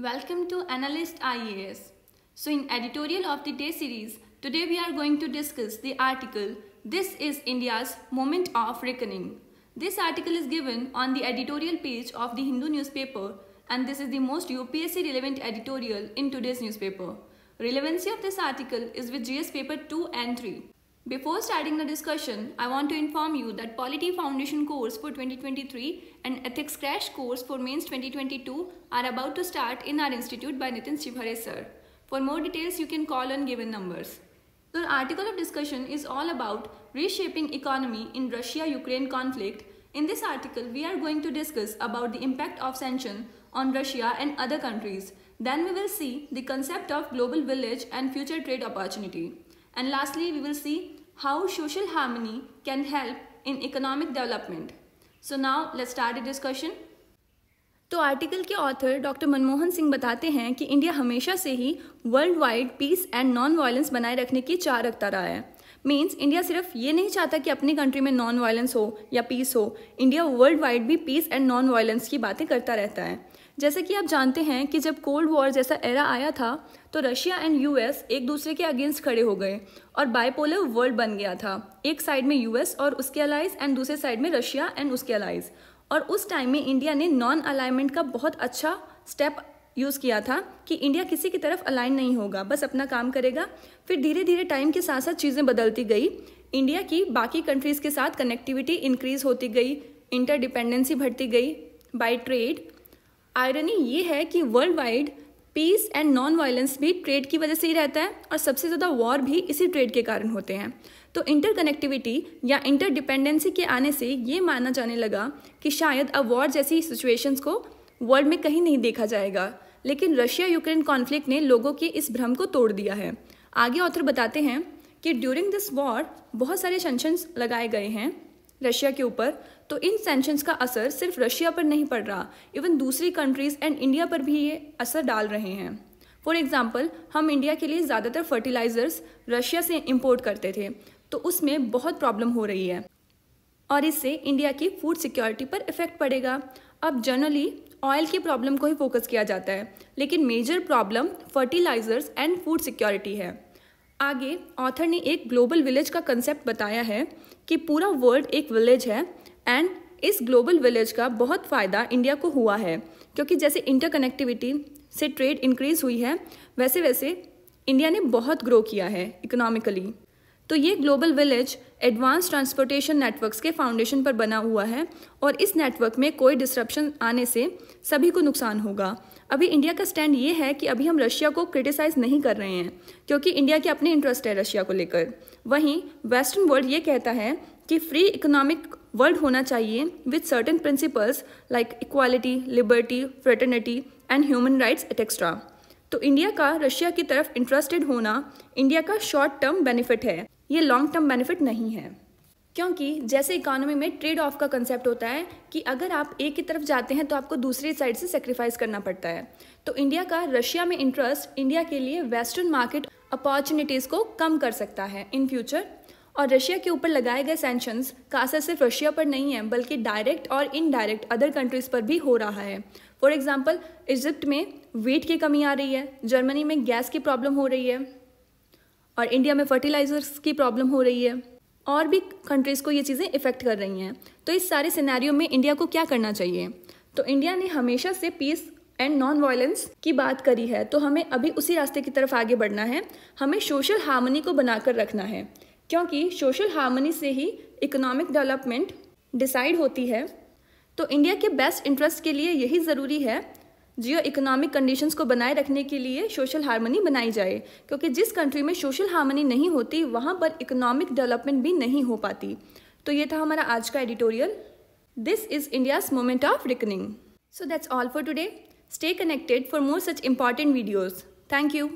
Welcome to Analyst IAS. So in editorial of the day series, today we are going to discuss the article, "This is India's Moment of Reckoning." This article is given on the editorial page of the Hindu newspaper, and this is the most UPSC relevant editorial in today's newspaper. Relevancy of this article is with GS paper 2 and 3. Before starting the discussion, I want to inform you that Polity Foundation course for 2023 and Ethics Crash course for Mains 2022 are about to start in our institute by Nitin Shivhare sir. For more details, you can call on given numbers. So the article of discussion is all about reshaping economy in Russia-Ukraine conflict. In this article, we are going to discuss about the impact of sanction on Russia and other countries. Then we will see the concept of global village and future trade opportunity. And lastly, we will see how social harmony can help in economic development. So now let's start the discussion. तो article के author doctor Manmohan Singh बताते हैं कि India हमेशा से ही world wide peace and non violence बनाए रखने की चाह रखता रहा है. मीन्स इंडिया सिर्फ ये नहीं चाहता कि अपनी कंट्री में नॉन वायलेंस हो या पीस हो. इंडिया वर्ल्ड वाइड भी पीस एंड नॉन वायलेंस की बातें करता रहता है. जैसे कि आप जानते हैं कि जब कोल्ड वॉर जैसा एरा आया था तो रशिया एंड यूएस एक दूसरे के अगेंस्ट खड़े हो गए और बाइपोलर वर्ल्ड बन गया था. एक साइड में यूएस और उसके अलाइज एंड दूसरे साइड में रशिया एंड उसके अलाइज. और उस टाइम में इंडिया ने नॉन अलाइनमेंट का बहुत अच्छा स्टेप यूज़ किया था कि इंडिया किसी की तरफ अलाइन नहीं होगा, बस अपना काम करेगा. फिर धीरे धीरे टाइम के साथ साथ चीज़ें बदलती गई. इंडिया की बाकी कंट्रीज़ के साथ कनेक्टिविटी इंक्रीज होती गई, इंटरडिपेंडेंसी बढ़ती गई बाय ट्रेड. आयरनी ये है कि world wide peace and non violence भी ट्रेड की वजह से ही रहता है और सबसे ज़्यादा वॉर भी इसी ट्रेड के कारण होते हैं. तो इंटरकनेक्टिविटी या इंटरडिपेंडेंसी के आने से ये माना जाने लगा कि शायद अब वॉर जैसी सिचुएशंस को वर्ल्ड में कहीं नहीं देखा जाएगा. लेकिन रशिया यूक्रेन कॉन्फ्लिक्ट ने लोगों के इस भ्रम को तोड़ दिया है. आगे ऑथर बताते हैं कि ड्यूरिंग दिस वॉर बहुत सारे सैंक्शंस लगाए गए हैं रशिया के ऊपर. तो इन सैंक्शंस का असर सिर्फ रशिया पर नहीं पड़ रहा, इवन दूसरी कंट्रीज़ एंड इंडिया पर भी ये असर डाल रहे हैं. फॉर एग्जांपल, हम इंडिया के लिए ज़्यादातर फर्टिलाइजर्स रशिया से इंपोर्ट करते थे, तो उसमें बहुत प्रॉब्लम हो रही है और इससे इंडिया की फूड सिक्योरिटी पर इफेक्ट पड़ेगा. अब जनरली ऑयल की प्रॉब्लम को ही फोकस किया जाता है, लेकिन major problem fertilisers and food security है. आगे ऑथर ने एक ग्लोबल विलेज का कंसेप्ट बताया है कि पूरा वर्ल्ड एक विलेज है एंड इस ग्लोबल विलेज का बहुत फ़ायदा इंडिया को हुआ है, क्योंकि जैसे इंटरकनेक्टिविटी से ट्रेड इंक्रीज हुई है वैसे वैसे इंडिया ने बहुत ग्रो किया है इकोनॉमिकली. तो ये global village advance transportation networks के फाउंडेशन पर बना हुआ है और इस नेटवर्क में कोई डिस्ट्रप्शन आने से सभी को नुकसान होगा. अभी इंडिया का स्टैंड ये है कि अभी हम रशिया को क्रिटिसाइज़ नहीं कर रहे हैं, क्योंकि इंडिया के अपने इंटरेस्ट है रशिया को लेकर. वहीं वेस्टर्न वर्ल्ड ये कहता है कि फ्री इकोनॉमिक वर्ल्ड होना चाहिए with certain principles like equality, liberty, fraternity and human rights etcetera. तो इंडिया का रशिया की तरफ इंटरेस्टेड होना इंडिया का शॉर्ट टर्म बेनिफिट है, ये लॉन्ग टर्म बेनिफिट नहीं है. क्योंकि जैसे इकोनॉमी में ट्रेड ऑफ का कंसेप्ट होता है कि अगर आप एक की तरफ जाते हैं तो आपको दूसरी साइड से सेक्रीफाइस करना पड़ता है. तो इंडिया का रशिया में इंटरेस्ट इंडिया के लिए वेस्टर्न मार्केट अपॉर्चुनिटीज़ को कम कर सकता है इन फ्यूचर. और रशिया के ऊपर लगाए गए सैंक्शंस का असर सिर्फ रशिया पर नहीं है, बल्कि डायरेक्ट और इनडायरेक्ट अदर कंट्रीज़ पर भी हो रहा है. फॉर एग्जांपल, इजिप्ट में वीट की कमी आ रही है, जर्मनी में गैस की प्रॉब्लम हो रही है और इंडिया में फर्टिलाइजर्स की प्रॉब्लम हो रही है. और भी कंट्रीज़ को ये चीज़ें इफ़ेक्ट कर रही हैं. तो इस सारे सिनेरियो में इंडिया को क्या करना चाहिए? तो इंडिया ने हमेशा से पीस एंड नॉन वायलेंस की बात करी है, तो हमें अभी उसी रास्ते की तरफ आगे बढ़ना है. हमें सोशल हार्मनी को बनाकर रखना है, क्योंकि सोशल हार्मनी से ही इकोनॉमिक डेवलपमेंट डिसाइड होती है. तो इंडिया के बेस्ट इंटरेस्ट के लिए यही ज़रूरी है जियो इकोनॉमिक कंडीशंस को बनाए रखने के लिए सोशल हार्मनी बनाई जाए, क्योंकि जिस कंट्री में सोशल हार्मनी नहीं होती वहाँ पर इकोनॉमिक डेवलपमेंट भी नहीं हो पाती. तो ये था हमारा आज का editorial, this is India's moment of reckoning. So that's all for today. Stay connected for more such important videos. Thank you.